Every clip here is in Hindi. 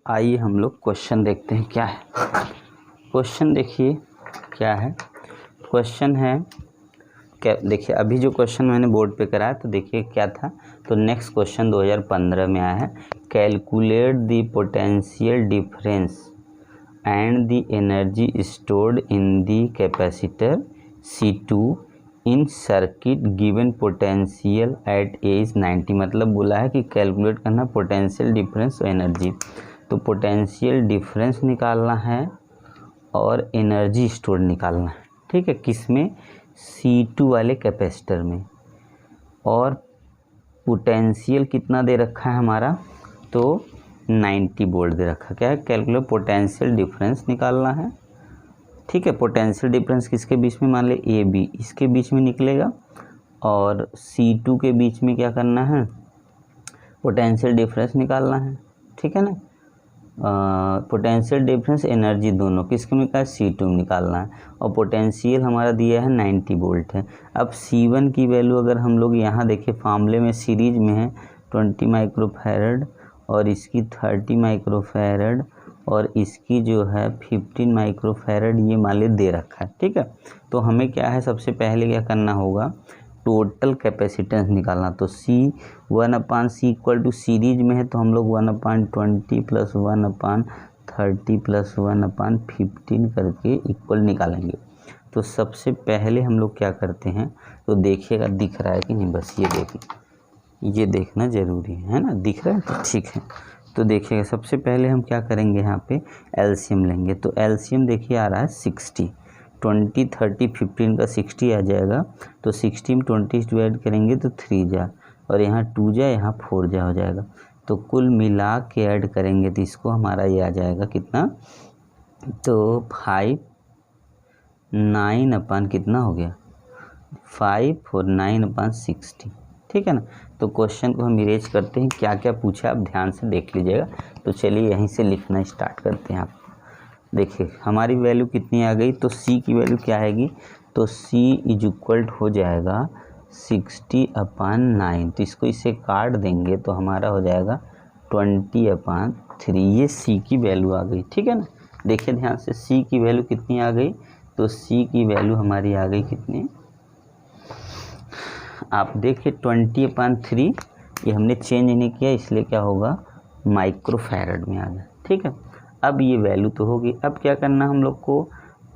आइए हम लोग क्वेश्चन देखते हैं क्या है। क्वेश्चन देखिए क्या है। क्वेश्चन है क्या, देखिए अभी जो क्वेश्चन मैंने बोर्ड पे कराया तो देखिए क्या था। तो नेक्स्ट क्वेश्चन 2015 में आया है, calculate the potential difference and the energy stored in the capacitor C2 in circuit given potential at edge 90। मतलब बोला है कि कैलकुलेट करना पोटेंशियल डिफरेंस और एनर्जी। तो पोटेंशियल डिफरेंस निकालना है और एनर्जी स्टोर निकालना है, ठीक है। किस में? C2 वाले कैपेसिटर में। और पोटेंशियल कितना दे रखा है हमारा, तो 90 वोल्ट दे रखा। क्या है? कैलकुलेट पोटेंशियल डिफरेंस निकालना है, ठीक है। पोटेंशियल डिफरेंस किसके बीच में? मान ले ए बी, इसके बीच में निकलेगा। और C2 के बीच में क्या करना है? पोटेंशियल डिफरेंस निकालना है, ठीक है ना। पोटेंशियल डिफरेंस एनर्जी दोनों किसके में का है? C2 में निकालना है। और पोटेंशियल हमारा दिया है 90 वोल्ट है। अब C1 की वैल्यू अगर हम लोग यहाँ देखें, फार्मूले में सीरीज में है 20 माइक्रोफैरड और इसकी 30 माइक्रोफैरड और इसकी जो है 15 माइक्रोफैरड, ये मान ली दे रखा है, ठीक है। तो हमें क्या है, सबसे पहले क्या करना होगा, टोटल कैपेसिटेंस निकालना। तो C1/C इक्वल टू सीरीज में है तो हम लोग 1/20 प्लस 1/30 प्लस 1/15 करके इक्वल निकालेंगे। तो सबसे पहले हम लोग क्या करते हैं, तो देखिएगा दिख रहा है कि नहीं, बस ये देखिए, ये देखना ज़रूरी है ना। दिख रहा है तो ठीक है। तो देखिएगा सबसे पहले हम क्या करेंगे, यहाँ पे एलसीएम लेंगे। तो एलसीएम देखिए आ रहा है 60, 20 30 15 का 60 आ जाएगा। तो 60 में 20 डिवाइड करेंगे तो 3 जा, और यहाँ 2 जा, यहाँ 4 जा हो जाएगा। तो कुल मिला के ऐड करेंगे तो इसको हमारा ये आ जाएगा कितना, तो 5 9 अपन कितना हो गया, 5 और 9/60, ठीक है ना। तो क्वेश्चन को हम इरेज करते हैं, क्या क्या पूछा आप ध्यान से देख लीजिएगा। तो चलिए यहीं से लिखना स्टार्ट करते हैं। आप देखिए हमारी वैल्यू कितनी आ गई, तो C की वैल्यू क्या आएगी, तो C इज इक्वल हो जाएगा 60/9। तो इसको इसे काट देंगे तो हमारा हो जाएगा 20/3। ये C की वैल्यू आ गई, ठीक है ना। देखिए ध्यान से C की वैल्यू कितनी आ गई, तो C की वैल्यू हमारी आ गई कितनी, आप देखिए 20/3। ये हमने चेंज नहीं किया इसलिए क्या होगा, माइक्रोफैरड में आ गया, ठीक है। अब ये वैल्यू तो होगी। अब क्या करना हम लोग को,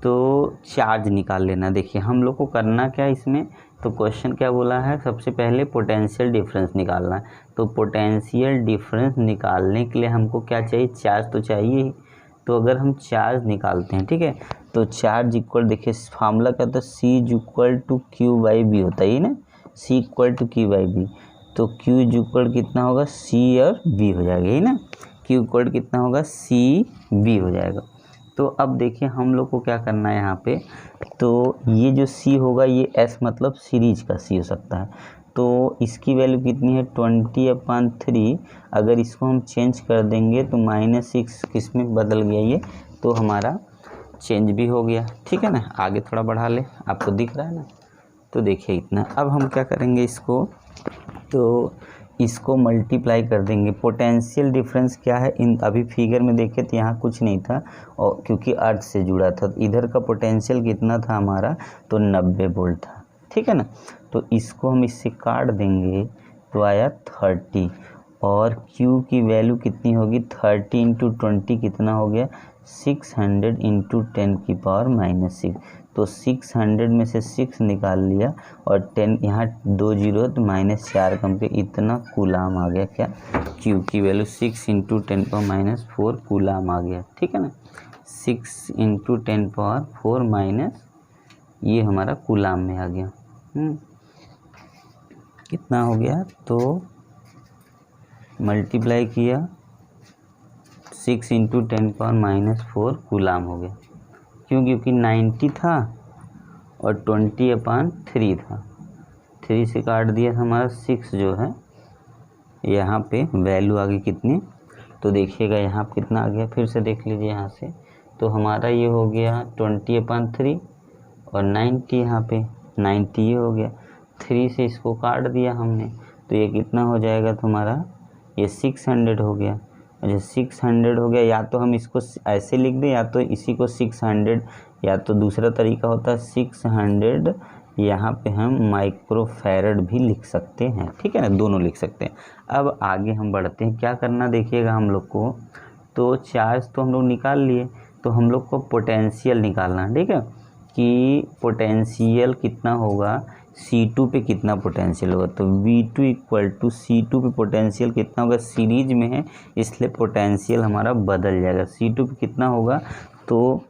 तो चार्ज निकाल लेना। देखिए हम लोग को करना क्या है इसमें, तो क्वेश्चन क्या बोला है, सबसे पहले पोटेंशियल डिफरेंस निकालना है। तो पोटेंशियल डिफरेंस निकालने के लिए हमको क्या चाहिए, चार्ज तो चाहिए ही। तो अगर हम चार्ज निकालते हैं, ठीक है, तो चार्ज इक्वल, देखिए फार्मूला क्या होता है, C is equal to Q/B होता है, ये ना, C इक्वल टू Q/B। तो Q इज इक्वल कितना होगा, C और B हो जाएगा, ये ना। Q इक्वल कितना होगा, CB हो जाएगा। तो अब देखिए हम लोग को क्या करना है यहाँ पे, तो ये जो C होगा ये S मतलब सीरीज का C हो सकता है। तो इसकी वैल्यू कितनी है, 20/3। अगर इसको हम चेंज कर देंगे तो -6 किस में बदल गया ये, तो हमारा चेंज भी हो गया, ठीक है ना। आगे थोड़ा बढ़ा ले, आपको दिख रहा है ना। तो देखिए इतना। अब हम क्या करेंगे इसको, तो इसको मल्टीप्लाई कर देंगे। पोटेंशियल डिफरेंस क्या है, इन अभी फिगर में देखे तो यहाँ कुछ नहीं था, और क्योंकि अर्थ से जुड़ा था, तो इधर का पोटेंशियल कितना था हमारा, तो 90 वोल्ट था, ठीक है ना। तो इसको हम इससे काट देंगे तो आया 30। और Q की वैल्यू कितनी होगी, 30 × 20 कितना हो गया, 600 × 10⁻⁻6। तो 600 में से 6 निकाल लिया और 10, यहाँ 2 जीरो तो -4 कम के इतना कूलाम आ गया। क्या, Q की वैल्यू 6 × 10⁻⁴ कूलाम आ गया, ठीक है ना। 6 × 10⁻⁴ ये हमारा कूलाम में आ गया। कितना हो गया, तो मल्टीप्लाई किया 6 × 10⁻⁴ कूलाम हो गया। क्यों, क्योंकि 90 था और 20/3 था, 3 से काट दिया हमारा 6 जो है, यहाँ पे वैल्यू आ गई कितनी, तो देखिएगा यहाँ पे कितना आ गया, फिर से देख लीजिए यहाँ से। तो हमारा ये हो गया 20/3 और 90 यहाँ पे 90 ये हो गया, 3 से इसको काट दिया हमने, तो ये कितना हो जाएगा तुम्हारा, ये 600 हो गया। अच्छा 600 हो गया, या तो हम इसको ऐसे लिख दें या तो इसी को 600, या तो दूसरा तरीका होता है 600 यहाँ पे हम माइक्रोफैरड भी लिख सकते हैं, ठीक है ना, दोनों लिख सकते हैं। अब आगे हम बढ़ते हैं, क्या करना देखिएगा हम लोग को, तो चार्ज तो हम लोग निकाल लिए, तो हम लोग को पोटेंशियल निकालना, ठीक है, कि पोटेंशियल कितना होगा, C2 पे कितना पोटेंशियल होगा, तो V2 इक्वल टू C2 पे पोटेंशियल कितना होगा, सीरीज में है इसलिए पोटेंशियल हमारा बदल जाएगा। C2 पे कितना होगा, तो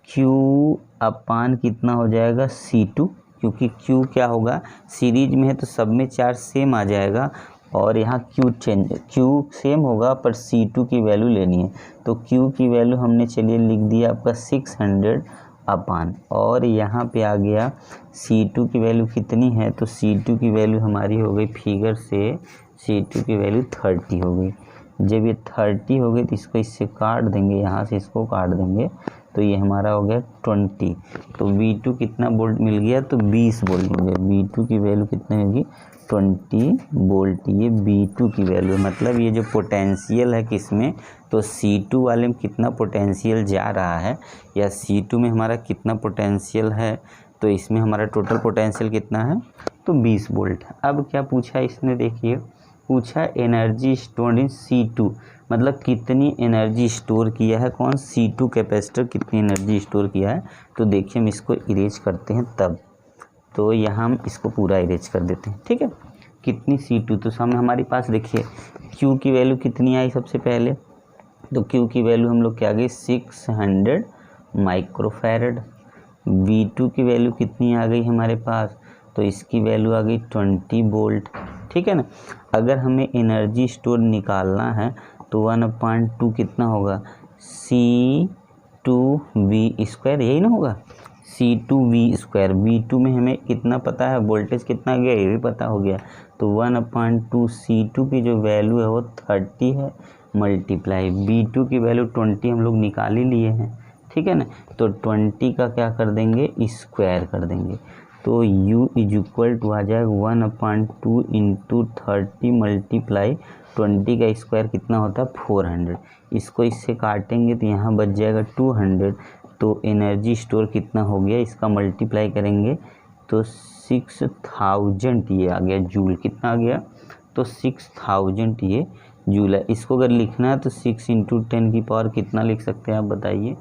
Q अपान कितना हो जाएगा C2, क्योंकि Q क्या होगा, सीरीज में है तो सब में चार्ज सेम आ जाएगा, और यहाँ Q सेम होगा पर C2 की वैल्यू लेनी है, तो Q की वैल्यू हमने चलिए लिख दिया आपका 600 अपान, और यहाँ पे आ गया C2 की वैल्यू कितनी है, तो C2 की वैल्यू हमारी हो गई फिगर से, C2 की वैल्यू 30 हो गई। जब ये 30 हो गई तो इसको इससे काट देंगे, यहाँ से इसको काट देंगे, तो ये हमारा हो गया 20। तो V2 कितना वोल्ट मिल गया, तो 20 वोल्ट मिल गया। V2 की वैल्यू कितनी होगी, 20 वोल्ट, ये V2 की वैल्यू है। मतलब ये जो पोटेंशियल है किसमें, तो C2 वाले में कितना पोटेंशियल जा रहा है, या C2 में हमारा कितना पोटेंशियल है, तो इसमें हमारा टोटल पोटेंशियल कितना है, तो 20 वोल्ट। अब क्या पूछा इसने, देखिए पूछा एनर्जी स्टोर्ड इन C2, मतलब कितनी एनर्जी स्टोर किया है कौन, C2 कैपेसिटर कितनी एनर्जी स्टोर किया है। तो देखिए हम इसको इरेज करते हैं तब, तो यहाँ हम इसको पूरा इरेज कर देते हैं, ठीक है। कितनी C2, तो सामने हमारे पास देखिए Q की वैल्यू कितनी आई सबसे पहले, तो Q की वैल्यू हम लोग क्या आ गई 600 माइक्रोफैरड। V2 की वैल्यू कितनी आ गई हमारे पास, तो इसकी वैल्यू आ गई 20 वोल्ट, ठीक है ना। अगर हमें एनर्जी स्टोर निकालना है तो 1/2 कितना होगा, C2V², यही ना होगा, C2V²। V2 में हमें कितना पता है, वोल्टेज कितना गया ये भी पता हो गया, तो 1/2 C2 की जो वैल्यू है वो 30 है, मल्टीप्लाई V2 की वैल्यू 20 हम लोग निकाल ही लिए हैं, ठीक है ना। तो 20 का क्या कर देंगे, स्क्वायर कर देंगे, तो U इज इक्वल टू आ जाएगा 1/2 इंटू 30 मल्टीप्लाई 20 का स्क्वायर कितना होता है 400। इसको इससे काटेंगे तो यहाँ बच जाएगा 200, तो एनर्जी स्टोर कितना हो गया, इसका मल्टीप्लाई करेंगे तो 6000 ये आ गया जूल, कितना आ गया, तो 6000 ये जूल है। इसको अगर लिखना है तो 6 इंटू 10 की पावर कितना लिख सकते हैं आप बताइए,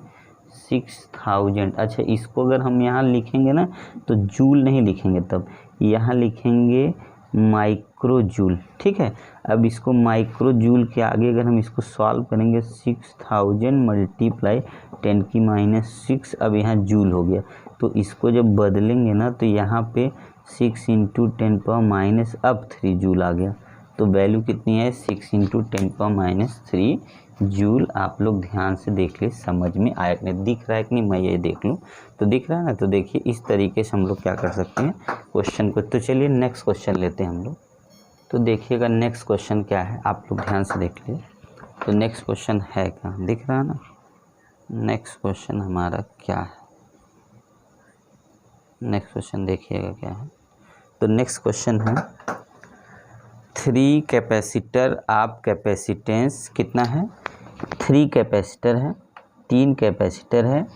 6000। अच्छा इसको अगर हम यहाँ लिखेंगे ना तो जूल नहीं लिखेंगे, तब यहाँ लिखेंगे माइक्रो जूल, ठीक है। अब इसको माइक्रो जूल के आगे अगर हम इसको सॉल्व करेंगे 6000 मल्टीप्लाई 10 की -6, अब यहाँ जूल हो गया, तो इसको जब बदलेंगे ना तो यहाँ पे 6 इंटू 10 पावर -3 जूल आ गया, तो वैल्यू कितनी है 6 इंटू 10 पावर -3 जूल। आप लोग ध्यान से देख ले, समझ में आया कि नहीं, दिख रहा है कि नहीं, मैं ये देख लूँ तो दिख रहा है ना। तो देखिए इस तरीके से हम लोग क्या कर सकते हैं क्वेश्चन को। तो चलिए नेक्स्ट क्वेश्चन लेते हैं हम लोग। तो देखिएगा नेक्स्ट क्वेश्चन क्या है, आप लोग ध्यान से देख लिए। तो नेक्स्ट क्वेश्चन है क्या, दिख रहा है ना, नेक्स्ट क्वेश्चन हमारा क्या है, नेक्स्ट क्वेश्चन देखिएगा क्या है। तो नेक्स्ट क्वेश्चन है 3 कैपेसिटर आप कैपेसिटेंस कितना है, 3 कैपेसिटर है, 3 कैपेसिटर है,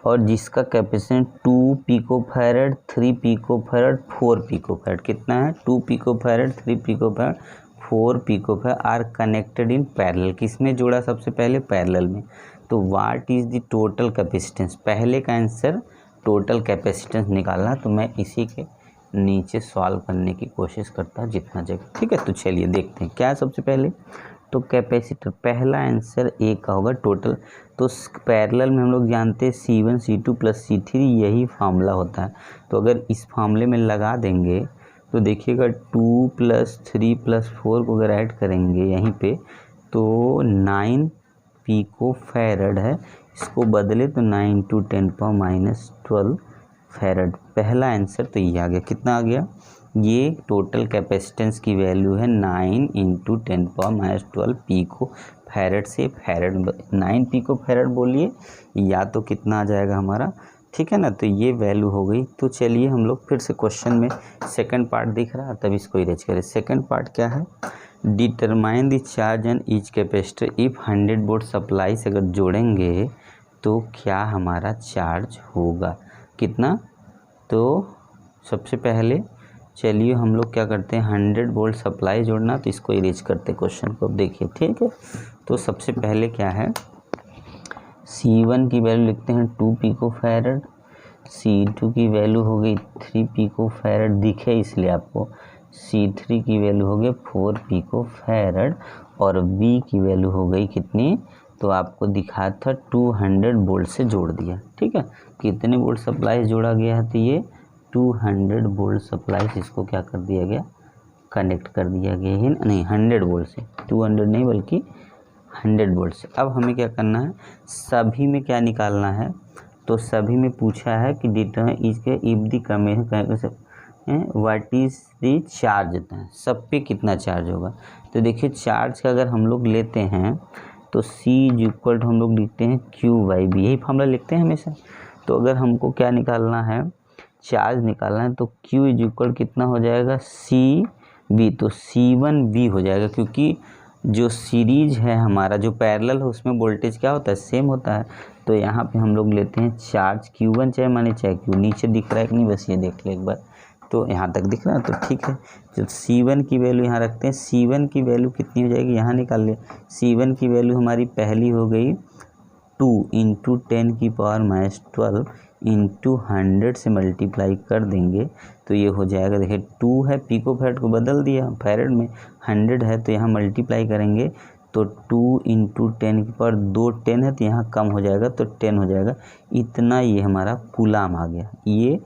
और जिसका कैपेसिटेंस 2 पिकोफैरड, 3 पिकोफैरड, 4 पिकोफैरड, कितना है 2 पिकोफैरड, 3 पिकोफैरड, 4 पिकोफैरड आर कनेक्टेड इन पैरेलल। किसमें जोड़ा सबसे पहले, पैरेलल में। तो what is the total capacitance, पहले का आंसर टोटल कैपेसिटेंस निकालना, तो मैं इसी के नीचे सॉल्व करने की कोशिश करता हूँ जितना जगह, ठीक है। तो चलिए देखते हैं क्या है सबसे पहले, तो कैपेसिटर पहला आंसर ए का होगा टोटल। तो पैरेलल में हम लोग जानते हैं C1 C2 प्लस C3 यही फार्मूला होता है, तो अगर इस फार्मूले में लगा देंगे तो देखिएगा 2 + 3 + 4 को अगर ऐड करेंगे यहीं पे तो 9 पिकोफैरड है, इसको बदले तो 9 × 10⁻12 फैरड, पहला आंसर तो ये आ गया। कितना आ गया, ये टोटल कैपेसिटेंस की वैल्यू है 9 × 10⁻12 पिको फैरड से फैरड 9 पिको फैरड बोलिए, या तो कितना आ जाएगा हमारा, ठीक है ना। तो ये वैल्यू हो गई। तो चलिए हम लोग फिर से क्वेश्चन में सेकंड पार्ट दिख रहा है, तब इसको इरेज करें। सेकंड पार्ट क्या है, determine the charge on each capacitor if 100 volt supply से अगर जोड़ेंगे तो क्या हमारा चार्ज होगा, कितना। तो सबसे पहले चलिए हम लोग क्या करते हैं, 100 वोल्ट सप्लाई जोड़ना, तो इसको इरेज करते क्वेश्चन को। अब देखिए ठीक है, तो सबसे पहले क्या है, C1 की वैल्यू लिखते हैं 2 पिको फैरड, C2 की वैल्यू हो गई 3 पिको फैरड, दिखे इसलिए आपको। C3 की वैल्यू हो गई 4 पिको फैरड और V की वैल्यू हो गई कितनी, तो आपको दिखा था 200 वोल्ट से जोड़ दिया। ठीक है, कितने वोल्ट सप्लाई जोड़ा गया है, तो ये 200 वोल्ट सप्लाई से इसको क्या कर दिया गया, कनेक्ट कर दिया गया है, नहीं 100 वोल्ट से, 200 नहीं बल्कि 100 वोल्ट से। अब हमें क्या करना है, सभी में क्या निकालना है, तो सभी में पूछा है कि डिटरमाइन इसके if the comment what is the charge, सब पे कितना चार्ज होगा। तो देखिए चार्ज का अगर हम लोग लेते हैं तो C इक्वल टू हम लोग लिखते हैं Q/B, यही फॉर्मूला लिखते हैं हमेशा। तो अगर हमको क्या निकालना है, चार्ज निकालना है, तो Q इक्वल कितना हो जाएगा CB, तो C1B हो जाएगा, क्योंकि जो सीरीज है हमारा जो पैरेलल है उसमें वोल्टेज क्या होता है, सेम होता है। तो यहाँ पे हम लोग लेते हैं चार्ज Q1 चाहे माने चाहे Q, नीचे दिख रहा है कि नहीं, बस ये देख ले एक बार, तो यहाँ तक दिख रहा है, तो ठीक है। जब C1 की वैल्यू यहाँ रखते हैं, C1 की वैल्यू कितनी हो जाएगी, यहाँ निकाल ले। C1 की वैल्यू हमारी पहली हो गई 2 × 10⁻12 × 100 से मल्टीप्लाई कर देंगे तो ये हो जाएगा, देखिए 2 है, पिको फैरड को बदल दिया फैरड में, 100 है तो यहाँ मल्टीप्लाई करेंगे तो 2 × 10⁻2 10 है, तो यहाँ कम हो जाएगा तो 10 हो जाएगा, इतना ये हमारा कूलाम आ गया। ये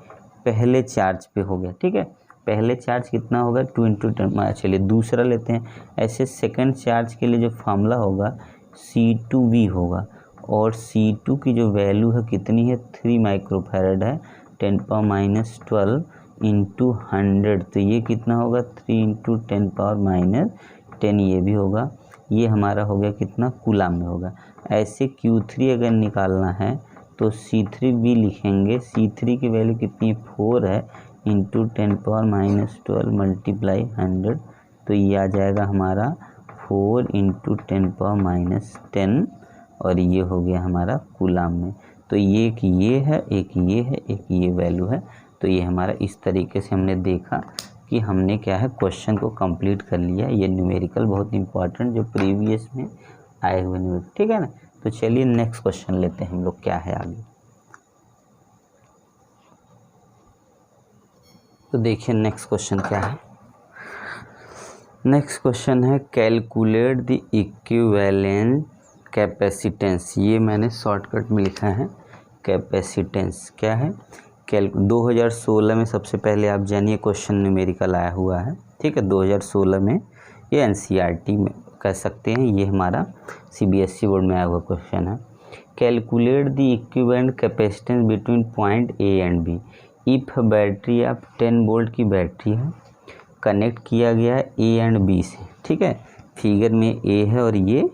पहले चार्ज पे हो गया। ठीक है, पहले चार्ज कितना होगा 2 × 10। चलिए दूसरा लेते हैं। ऐसे सेकंड चार्ज के लिए जो फार्मूला होगा C2V होगा, और C2 की जो वैल्यू है कितनी है, 3 माइक्रोफैरड है, 10⁻12 × 100, तो ये कितना होगा 3 × 10⁻10, ये भी होगा, ये हमारा हो गया कितना, कूलाम में होगा। ऐसे Q3 अगर निकालना है तो C3V लिखेंगे, C3 की वैल्यू कितनी 4 है, × 10⁻12 मल्टीप्लाई 100, तो ये आ जाएगा हमारा 4 × 10⁻10, और ये हो गया हमारा कूलाम में। तो ये एक ये है, एक ये है, एक ये वैल्यू है। तो ये हमारा इस तरीके से हमने देखा कि हमने क्या है, क्वेश्चन को कंप्लीट कर लिया। ये न्यूमेरिकल बहुत इंपॉर्टेंट जो प्रीवियस में आए हुए न्यूमेरिकल, ठीक है ना। तो चलिए नेक्स्ट क्वेश्चन लेते हैं हम लोग, क्या है आगे। तो देखिए नेक्स्ट क्वेश्चन क्या है। नेक्स्ट क्वेश्चन है कैलकुलेट द इक्विवेलेंट कैपेसिटेंस। ये मैंने शॉर्टकट में लिखा है कैपेसिटेंस क्या है। 2016 में सबसे पहले आप जानिए क्वेश्चन न्यूमेरिकल आया हुआ है, ठीक है। 2016 में ये NCERT में कह सकते हैं, ये हमारा CBSE बोर्ड में आया हुआ क्वेश्चन है। Calculate the equivalent capacitance between point A and B। If battery आप 10 वोल्ट की बैटरी है, कनेक्ट किया गया है A एंड B से, ठीक है। फिगर में A है और ये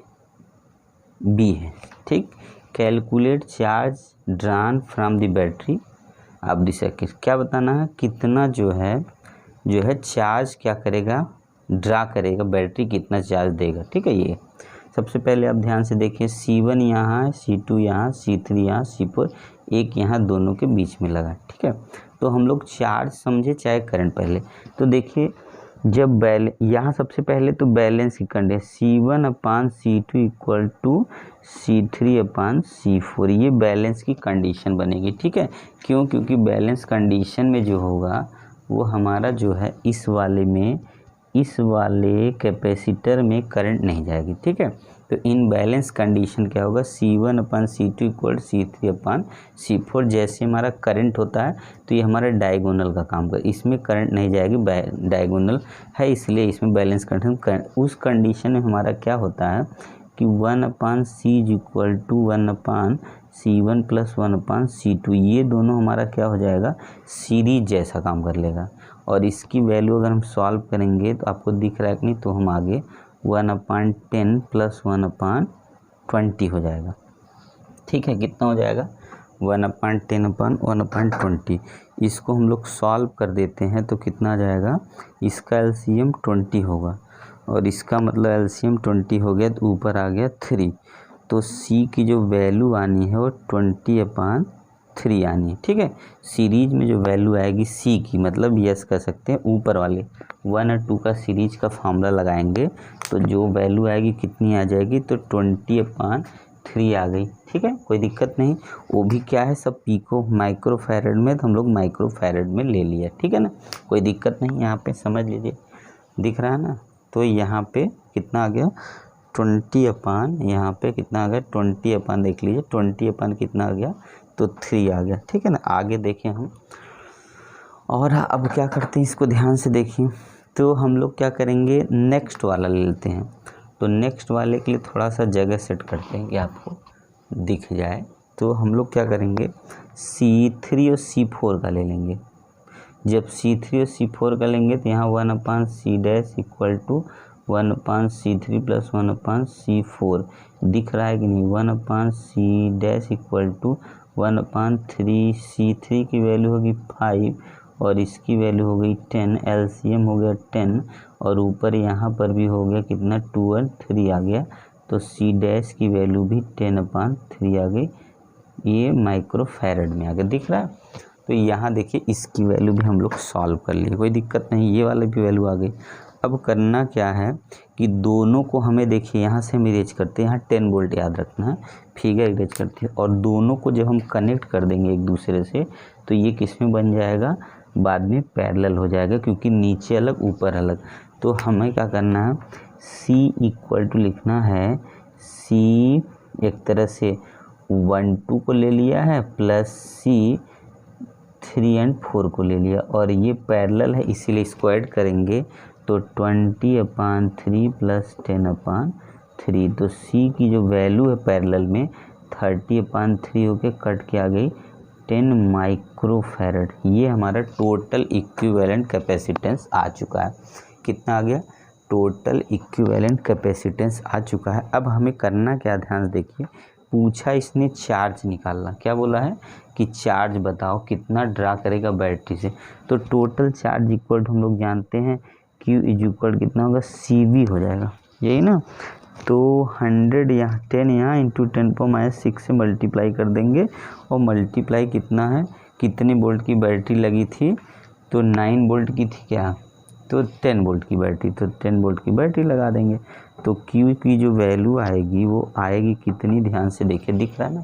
B है, ठीक। Calculate charge drawn from the battery. आप दिस क्या बताना है, कितना जो है चार्ज क्या करेगा, ड्रा करेगा, बैटरी कितना चार्ज देगा, ठीक है। ये सबसे पहले आप ध्यान से देखिए, C1 यहाँ है, C2 यहाँ, C3 यहाँ, C4 एक यहाँ, दोनों के बीच में लगा, ठीक है। तो हम लोग चार्ज समझे चाहे करंट पहले। तो देखिए जब यहाँ सबसे पहले तो बैलेंस की condition C1/C2 equal to C3/C4, ये बैलेंस की कंडीशन बनेगी, ठीक है। क्यों, क्योंकि बैलेंस कंडीशन में जो होगा वो हमारा जो है इस वाले कैपेसिटर में करंट नहीं जाएगी, ठीक है। तो इन बैलेंस कंडीशन क्या होगा, C1/C2 इक्वल C3/C4। जैसे हमारा करंट होता है तो ये हमारा डायगोनल का काम कर, इसमें करंट नहीं जाएगी, डायगोनल है इसलिए इसमें बैलेंस कंडीशन। उस कंडीशन में हमारा क्या होता है कि 1/C equal to 1/C1 + 1/C2, ये दोनों हमारा क्या हो जाएगा, सीरीज जैसा काम कर लेगा। और इसकी वैल्यू अगर हम सॉल्व करेंगे तो आपको दिख रहा है कि नहीं, तो हम आगे 1/10 + 1/20 हो जाएगा, ठीक है। कितना हो जाएगा 1/10/1/20। इसको हम लोग सॉल्व कर देते हैं तो कितना आ जाएगा, इसका LCM 20 होगा और इसका मतलब एलसीएम 20 हो गया तो ऊपर आ गया 3। तो सी की जो वैल्यू आनी है वो 20/3 आनी है। ठीक है, सीरीज में जो वैल्यू आएगी सी की, मतलब यस कह सकते हैं ऊपर वाले 1 और 2 का सीरीज का फार्मूला लगाएंगे तो जो वैल्यू आएगी कितनी आ जाएगी, तो 20/3 आ गई। ठीक है, कोई दिक्कत नहीं। वो भी क्या है, सब पीको माइक्रो फैरड में, तो हम लोग माइक्रो फैरड में ले लिया। ठीक है ना, कोई दिक्कत नहीं, यहाँ पे समझ लीजिए, दिख रहा है ना। तो यहाँ पे कितना आ गया 20 यहाँ पे कितना आ गया 20 देख लीजिए 20 कितना आ गया, तो 3 आ गया। ठीक है ना, आगे देखें हम। और अब क्या करते हैं, इसको ध्यान से देखिए। तो हम लोग क्या करेंगे, नेक्स्ट वाला ले लेते हैं। तो नेक्स्ट वाले के लिए थोड़ा सा जगह सेट करते हैं कि आपको दिख जाए। तो हम लोग क्या करेंगे, C3 और C4 का ले लेंगे। जब C3 और C4 का लेंगे तो यहाँ 1/C' equal to 1/C3 plus 1/C4 दिख रहा है कि नहीं। 1/C' इक्वल टू 1/3, C3 की वैल्यू होगी 5 और इसकी वैल्यू हो गई 10, एलसीएम हो गया 10 और ऊपर यहाँ पर भी हो गया कितना 2 और 3 आ गया। तो C' की वैल्यू भी 10/3 आ गई, ये माइक्रो फैरड में आ गया, दिख रहा है। तो यहाँ देखिए इसकी वैल्यू भी हम लोग सॉल्व कर लिए, कोई दिक्कत नहीं, ये वाले भी वैल्यू आ गई। अब करना क्या है कि दोनों को हमें देखिए यहाँ से हम इरेज करते हैं, यहाँ 10 वोल्ट याद रखना है, फिगर इरेज करते हैं और दोनों को जब हम कनेक्ट कर देंगे एक दूसरे से तो ये किस में बन जाएगा, बाद में पैरेलल हो जाएगा, क्योंकि नीचे अलग ऊपर अलग। तो हमें क्या करना है, C इक्वल टू लिखना है, C एक तरह से 1 2 को ले लिया है प्लस C 3 और 4 को ले लिया और ये पैरेलल है इसीलिए इसको ऐड करेंगे तो 20/3 प्लस 10/3। तो C की जो वैल्यू है पैरेलल में 30/3 होके कट के आ गई 10 माइक्रो फैरड। ये हमारा टोटल इक्विवेलेंट कैपेसिटेंस आ चुका है। कितना आ गया, टोटल इक्विवेलेंट कैपेसिटेंस आ चुका है। अब हमें करना क्या, ध्यान से देखिए, पूछा इसने चार्ज निकालना, क्या बोला है कि चार्ज बताओ कितना ड्रा करेगा बैटरी से। तो टोटल चार्ज इक्वल हम लोग जानते हैं Q इज इक्वल कितना होगा, CV हो जाएगा, यही ना। तो 100 यहाँ 10 यहाँ इंटू 10⁻6 से मल्टीप्लाई कर देंगे और मल्टीप्लाई कितना है, कितने वोल्ट की बैटरी लगी थी, तो 9 वोल्ट की थी क्या, तो 10 वोल्ट की बैटरी, तो 10 वोल्ट की बैटरी लगा देंगे। तो Q की जो वैल्यू आएगी वो आएगी कितनी, ध्यान से देखिए, दिख रहा है ना।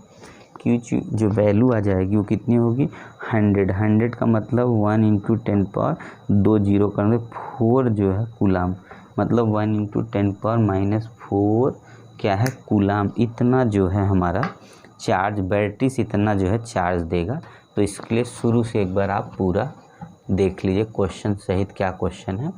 Q जो वैल्यू आ जाएगी वो कितनी होगी 100 का मतलब 1 इंटू 10 पावर 2 जीरो करने 4 जो है कूलाम, मतलब 1 इंटू 10 पावर -4 क्या है कूलाम। इतना जो है हमारा चार्ज बैटरी से इतना जो है चार्ज देगा। तो इसके लिए शुरू से एक बार आप पूरा देख लीजिए क्वेश्चन सहित, क्या क्वेश्चन है।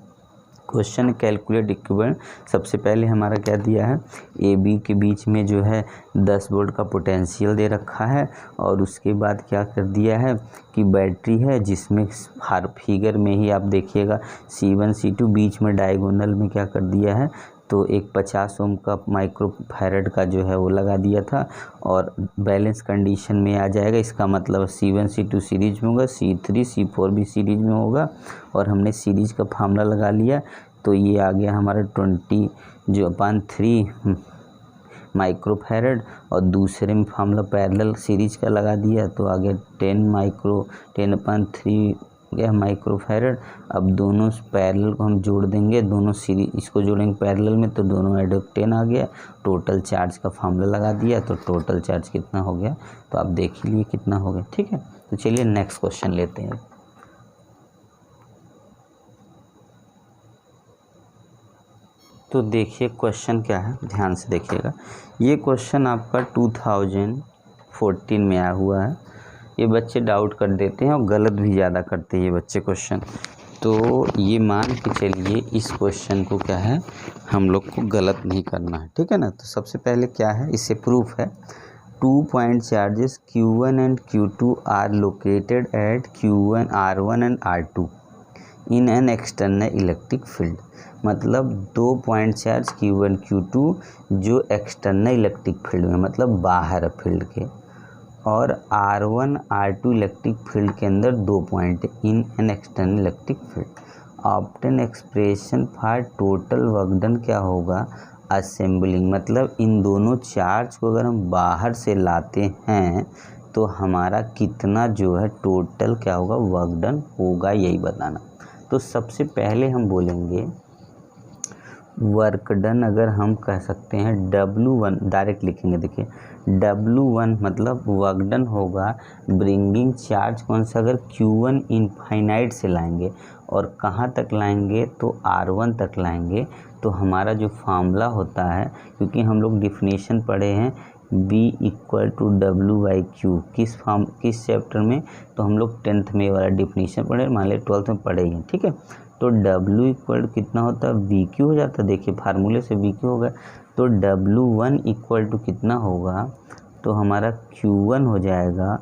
क्वेश्चन कैलकुलेट इक्विवेलेंट, सबसे पहले हमारा क्या दिया है, ए बी के बीच में जो है 10 वोल्ट का पोटेंशियल दे रखा है और उसके बाद क्या कर दिया है कि बैटरी है जिसमें हर फिगर में ही आप देखिएगा C1 C2 बीच में डायगोनल में क्या कर दिया है, तो एक 50 ओम का माइक्रो फैरड का जो है वो लगा दिया था और बैलेंस कंडीशन में आ जाएगा। इसका मतलब C1 C2 सीरीज में होगा, C3 C4 भी सीरीज में होगा और हमने सीरीज का फार्मूला लगा लिया। तो ये आ गया हमारा 20/3 माइक्रो फैरड और दूसरे में फार्मूला पैरेलल सीरीज का लगा दिया तो आ गया 10/3 गया माइक्रो फैरड। अब दोनों पैरेलल को हम जोड़ देंगे, दोनों सीरीज इसको जोड़ेंगे पैरेलल में तो दोनों ऐड 10 आ गया। टोटल चार्ज का फार्मूला लगा दिया तो टोटल चार्ज कितना हो गया, तो आप देख ही लिए कितना हो गया। ठीक है, तो चलिए नेक्स्ट क्वेश्चन लेते हैं। तो देखिए क्वेश्चन क्या है, ध्यान से देखिएगा। ये क्वेश्चन आपका 2014 में आया हुआ है। ये बच्चे डाउट कर देते हैं और गलत भी ज़्यादा करते हैं ये बच्चे क्वेश्चन। तो ये मान के चलिए इस क्वेश्चन को क्या है, हम लोग को गलत नहीं करना है, ठीक है ना। तो सबसे पहले क्या है, इससे प्रूफ है 2 point charges Q1 and Q2 are located at Q1 R1 and R2 in an external electric field. मतलब 2 पॉइंट चार्ज Q1 Q2 जो एक्सटर्नल इलेक्ट्रिक फील्ड में, मतलब बाहर फील्ड के, और R1 R2 इलेक्ट्रिक फील्ड के अंदर 2 point in an external electric field. Obtain expression for total work done क्या होगा, असेंबलिंग, मतलब इन दोनों चार्ज को अगर हम बाहर से लाते हैं तो हमारा कितना जो है टोटल क्या होगा वर्क डन होगा, यही बताना। तो सबसे पहले हम बोलेंगे वर्क डन, अगर हम कह सकते हैं W1 डायरेक्ट लिखेंगे। देखिए W1 मतलब वर्क डन होगा ब्रिंगिंग चार्ज कौन सा, अगर Q1 इनफाइनाइट से लाएंगे और कहाँ तक लाएंगे तो R1 तक लाएंगे, तो हमारा जो फार्मूला होता है, क्योंकि हम लोग डिफिनीशन पढ़े हैं B इक्वल टू W/Q, किस चैप्टर में, तो हम लोग 10th में वाला डिफिनीशन पढ़े, मान लिया 12th में पढ़े हैं, ठीक है। तो W इक्वल कितना होता है VQ हो जाता है, देखिए फार्मूले से VQ हो गया, तो W1 इक्वल टू कितना होगा, तो हमारा Q1 हो जाएगा,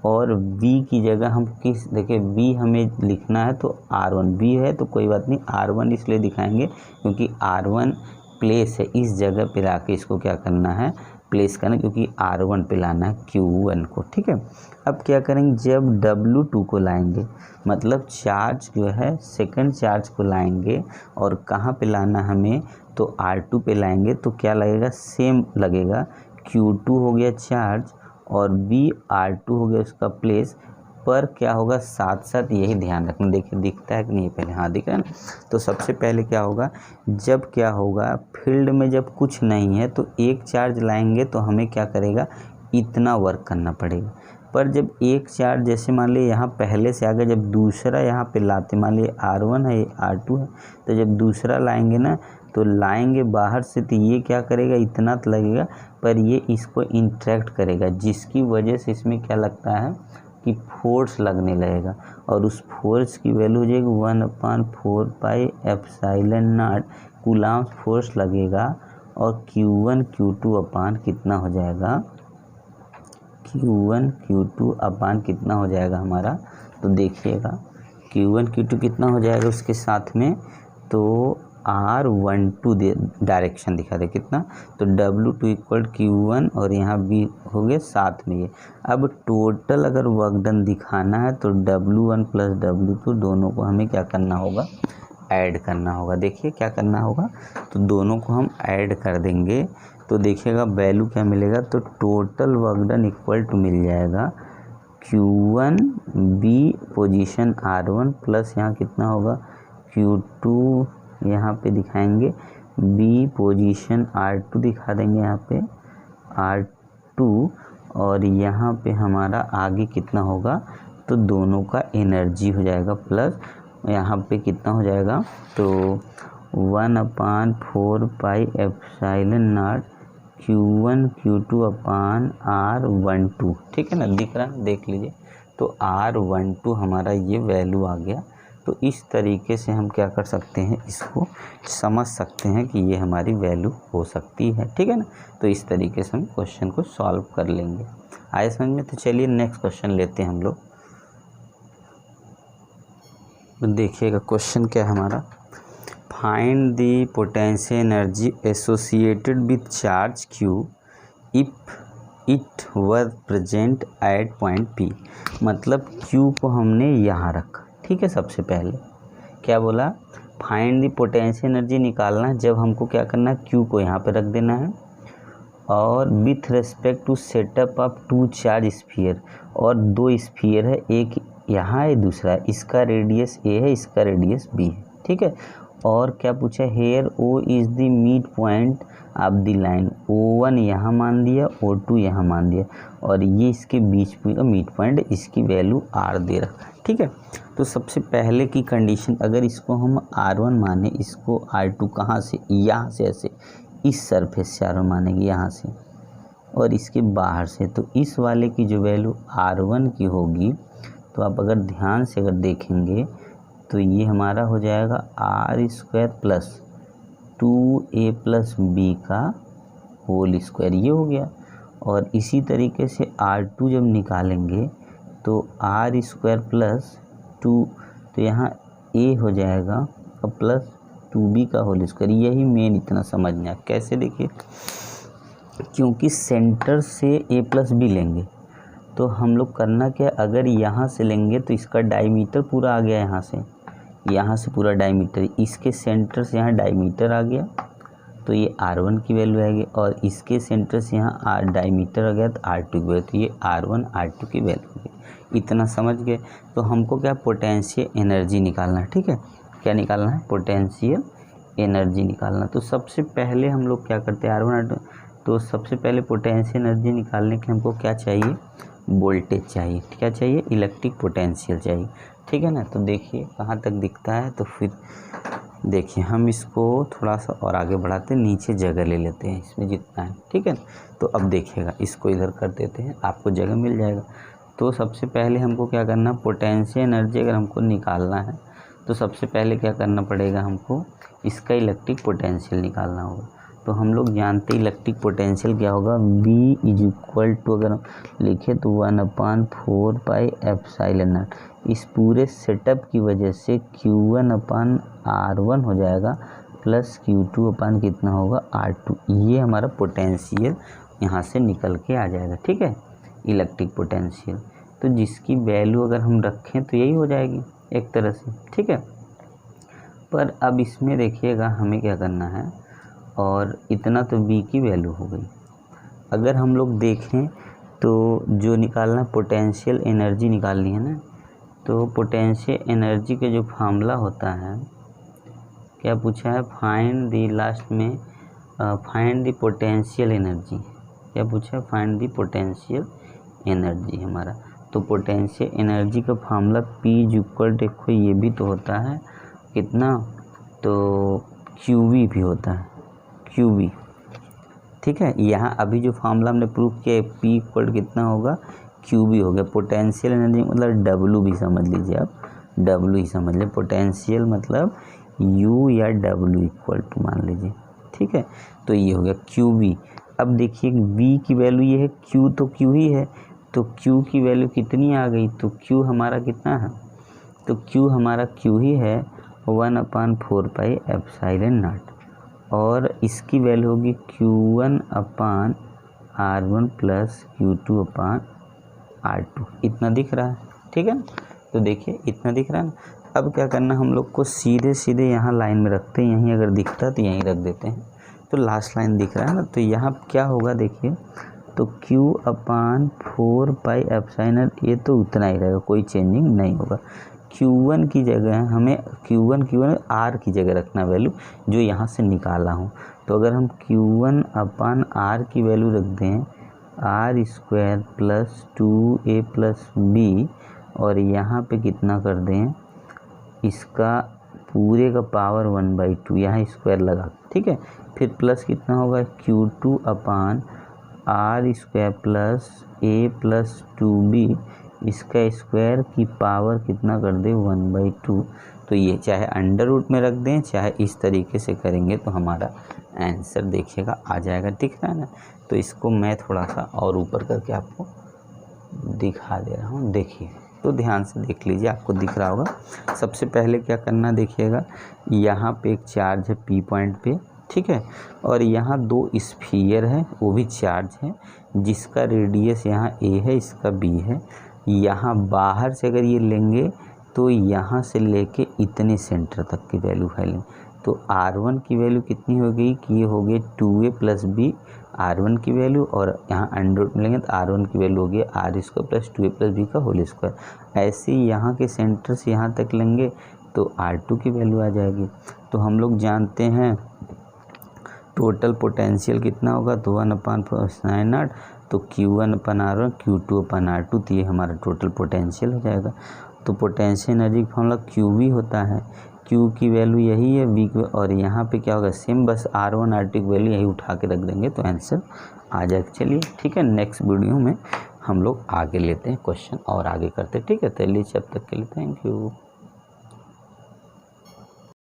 और V की जगह हम किस, देखिए V हमें लिखना है तो R1, V है तो कोई बात नहीं, R1 इसलिए दिखाएंगे क्योंकि R1 प्लेस है, इस जगह पे लाके इसको क्या करना है, प्लेस करना, क्योंकि R1 पे लाना है Q1 को, ठीक है। अब क्या करेंगे, जब W2 को लाएंगे, मतलब चार्ज जो है सेकंड चार्ज को लाएंगे और कहाँ पे लाना हमें, तो R2 पे लाएंगे, तो क्या लगेगा, सेम लगेगा, Q2 हो गया चार्ज और V R2 हो गया उसका प्लेस, पर क्या होगा साथ साथ यही ध्यान रखना, देखिए दिखता है कि नहीं पहले, हाँ दिख रहा है ना। तो सबसे पहले क्या होगा, जब क्या होगा फील्ड में जब कुछ नहीं है तो एक चार्ज लाएंगे तो हमें क्या करेगा, इतना वर्क करना पड़ेगा, पर जब एक चार्ज जैसे मान लीजिए यहाँ पहले से आ गया, जब दूसरा यहाँ पे लाते, मान लीजिए R1 है R2 है, तो जब दूसरा लाएंगे ना, तो लाएंगे बाहर से, तो ये क्या करेगा, इतना तो लगेगा, पर ये इसको इंट्रैक्ट करेगा, जिसकी वजह से इसमें क्या लगता है कि फोर्स लगने लगेगा, और उस फोर्स की वैल्यू हो जाएगी 1/4 pi epsilon not coulomb force लगेगा, और Q1 Q2 अपान कितना हो जाएगा, Q1 Q2 अपान कितना हो जाएगा हमारा, तो देखिएगा Q1 Q2 कितना हो जाएगा उसके साथ में, तो R12 डायरेक्शन दिखा दे कितना, तो W2 इक्वल Q1 और यहाँ B हो गए साथ में ये। अब टोटल अगर वर्क डन दिखाना है तो W1 प्लस W2 दोनों को हमें क्या करना होगा, ऐड करना होगा। देखिए क्या करना होगा, तो दोनों को हम ऐड कर देंगे, तो देखिएगा वैल्यू क्या मिलेगा, तो total work done equal to मिल जाएगा Q1 B position R1 plus यहाँ कितना होगा Q2, यहाँ पे दिखाएंगे B पोजीशन R2 दिखा देंगे, यहाँ पे R2, और यहाँ पे हमारा आगे कितना होगा, तो दोनों का एनर्जी हो जाएगा प्लस, यहाँ पे कितना हो जाएगा, तो 1/4 pi epsilon not Q1 Q2 upon R12, ठीक है ना, दिख रहा है, देख लीजिए, तो R12 हमारा ये वैल्यू आ गया। तो इस तरीके से हम क्या कर सकते हैं, इसको समझ सकते हैं कि ये हमारी वैल्यू हो सकती है, ठीक है ना। तो इस तरीके से हम क्वेश्चन को सॉल्व कर लेंगे, आए समझ में। तो चलिए नेक्स्ट क्वेश्चन लेते हैं हम लोग। तो देखिएगा क्वेश्चन क्या है हमारा, find the potential energy associated with charge Q if it were present at point P, मतलब Q को हमने यहाँ रखा, ठीक है। सबसे पहले क्या बोला, फाइंड द पोटेंशियल एनर्जी निकालना है, जब हमको क्या करना है, Q को यहाँ पे रख देना है, और with respect to setup of 2 charge sphere, और 2 स्फीयर है, एक यहाँ है दूसरा है, इसका रेडियस A है, इसका रेडियस B है, ठीक है। और क्या पूछा, here O is the mid point of the line, O1 यहाँ मान दिया, O2 यहाँ मान दिया, और ये इसके बीच में मिड पॉइंट, इसकी वैल्यू R दे रखा है, ठीक है। तो सबसे पहले की कंडीशन, अगर इसको हम R1 माने, इसको R2 कहाँ से, यहाँ से ऐसे इस सरफेस से R1 मानेंगे यहाँ से, और इसके बाहर से, तो इस वाले की जो वैल्यू R1 की होगी, तो आप अगर ध्यान से अगर देखेंगे तो ये हमारा हो जाएगा R² plus 2A plus B का होल स्क्वायर, ये हो गया। और इसी तरीके से R2 जब निकालेंगे तो R² प्लस 2, तो यहाँ A हो जाएगा और प्लस 2B का होल स्क्वायर, यही मेन इतना समझना। कैसे देखिए, क्योंकि सेंटर से A प्लस B लेंगे तो हम लोग करना क्या, अगर यहाँ से लेंगे तो इसका डायमीटर पूरा आ गया यहाँ से, यहाँ से पूरा डायमीटर, इसके सेंटर से यहाँ डायमीटर आ गया तो ये R1 की वैल्यू आएगी, और इसके सेंटर से यहाँ डायमीटर आ गया तो R2 की वैल्यू, तो ये R1 R2 की वैल्यू होगी। इतना समझ गए। तो हमको क्या पोटेंशियल एनर्जी निकालना है, ठीक है। क्या निकालना है? पोटेंशियल एनर्जी निकालना। तो सबसे पहले हम लोग क्या करते हैं, R1 R2, तो सबसे पहले पोटेंशियल एनर्जी निकालने के लिए हमको क्या चाहिए? वोल्टेज चाहिए। क्या चाहिए? इलेक्ट्रिक पोटेंशियल चाहिए, ठीक है ना। तो देखिए कहाँ तक दिखता है, तो फिर देखिए हम इसको थोड़ा सा और आगे बढ़ाते हैं, नीचे जगह ले लेते हैं इसमें जितना है, ठीक है। तो अब देखिएगा, इसको इधर कर देते हैं, आपको जगह मिल जाएगा। तो सबसे पहले हमको क्या करना, पोटेंशियल एनर्जी अगर हमको निकालना है तो सबसे पहले क्या करना पड़ेगा, हमको इसका इलेक्ट्रिक पोटेंशियल निकालना होगा। तो हम लोग जानते हैं इलेक्ट्रिक पोटेंशियल क्या होगा, V इज इक्वल टू, अगर हम लिखे तो 1/4 पाई एप्सिलॉन नॉट। इस पूरे सेटअप की वजह से Q1/R1 हो जाएगा प्लस Q2 कितना होगा, R2। ये हमारा पोटेंशियल यहाँ से निकल के आ जाएगा, ठीक है, इलेक्ट्रिक पोटेंशियल। तो जिसकी वैल्यू अगर हम रखें तो यही हो जाएगी एक तरह से, ठीक है। पर अब इसमें देखिएगा हमें क्या करना है, और इतना तो V की वैल्यू हो गई। अगर हम लोग देखें तो जो निकालना, पोटेंशियल एनर्जी निकालनी है ना, तो पोटेंशियल एनर्जी का जो फार्मूला होता है, क्या पूछा है, फाइंड दी, लास्ट में फाइंड दी पोटेंशियल एनर्जी। क्या पूछा है? फाइंड दी पोटेंशियल एनर्जी हमारा। तो पोटेंशियल एनर्जी का फार्मूला P इज इक्वल, देखो ये भी तो होता है कितना, तो QV भी होता है, QV, ठीक है। यहाँ अभी जो फार्मूला हमने प्रूव किया P इक्वल कितना होगा, QV हो गया। पोटेंशियल एनर्जी मतलब W भी समझ लीजिए आप, W ही समझ लें, पोटेंशियल मतलब U या W इक्वल टू मान लीजिए, ठीक है। तो ये हो गया QV। अब देखिए V की वैल्यू ये है, Q तो Q ही है, तो Q की वैल्यू कितनी आ गई, तो Q हमारा कितना है, तो Q हमारा Q ही है 1/4 पाई एप्सिलॉन नॉट, और इसकी वैल्यू होगी Q1/R1 प्लस Q2/R2। इतना दिख रहा है, ठीक है। तो देखिए इतना दिख रहा है ना। अब क्या करना, हम लोग को सीधे सीधे यहाँ लाइन में रखते हैं, यहीं अगर दिखता तो यहीं रख देते हैं। तो लास्ट लाइन दिख रहा है ना, तो यहाँ क्या होगा देखिए, तो Q/4 पाई एप्सिलॉन, ये तो उतना ही रहेगा, कोई चेंजिंग नहीं होगा। Q1 की जगह हमें Q1 R की जगह रखना वैल्यू, जो यहाँ से निकाला हूँ। तो अगर हम Q1/R की वैल्यू रख दें R² plus 2A plus B, और यहाँ पे कितना कर दें, इसका पूरे का पावर 1/2, यहाँ स्क्वायर लगा, ठीक है। फिर प्लस कितना होगा, Q2/R² plus A plus 2B, इसका स्क्वायर की पावर कितना कर दे, 1/2। तो ये चाहे अंडर रूट में रख दें, चाहे इस तरीके से करेंगे तो हमारा आंसर देखिएगा आ जाएगा, दिख रहा है ना। तो इसको मैं थोड़ा सा और ऊपर करके आपको दिखा दे रहा हूँ, देखिए, तो ध्यान से देख लीजिए, आपको दिख रहा होगा। सबसे पहले क्या करना, देखिएगा यहाँ पे एक चार्ज है P पॉइंट पे, ठीक है, और यहाँ दो स्फीयर है, वो भी चार्ज है, जिसका रेडियस यहाँ A है, इसका B है। यहाँ बाहर से अगर ये लेंगे तो यहाँ से लेके इतने सेंटर तक की वैल्यू फैलेंगे। तो R1 की वैल्यू कितनी हो गई कि ये हो गई 2A प्लस B R1 की वैल्यू, और यहाँ अंडर रूट में लेंगे तो R1 की वैल्यू हो गई R² plus 2A plus B का होल स्क्वायर। ऐसे ही यहाँ के सेंटर से यहाँ तक लेंगे तो R2 की वैल्यू आ जाएगी। तो हम लोग जानते हैं टोटल पोटेंशियल कितना होगा, तो 1/4 तो Q1/R1 Q2/R2, तो ये हमारा टोटल पोटेंशियल हो जाएगा। तो पोटेंशियल एनर्जी का फॉर्मूला QV होता है, Q की वैल्यू यही है, V की, और यहाँ पे क्या होगा सेम, बस R1 R2 की वैल्यू यही उठा के रख देंगे तो आंसर आ जाएगा। चलिए ठीक है, नेक्स्ट वीडियो में हम लोग आगे लेते हैं क्वेश्चन और आगे करते हैं, ठीक है। चलिए जब तक के लिए थैंक यू।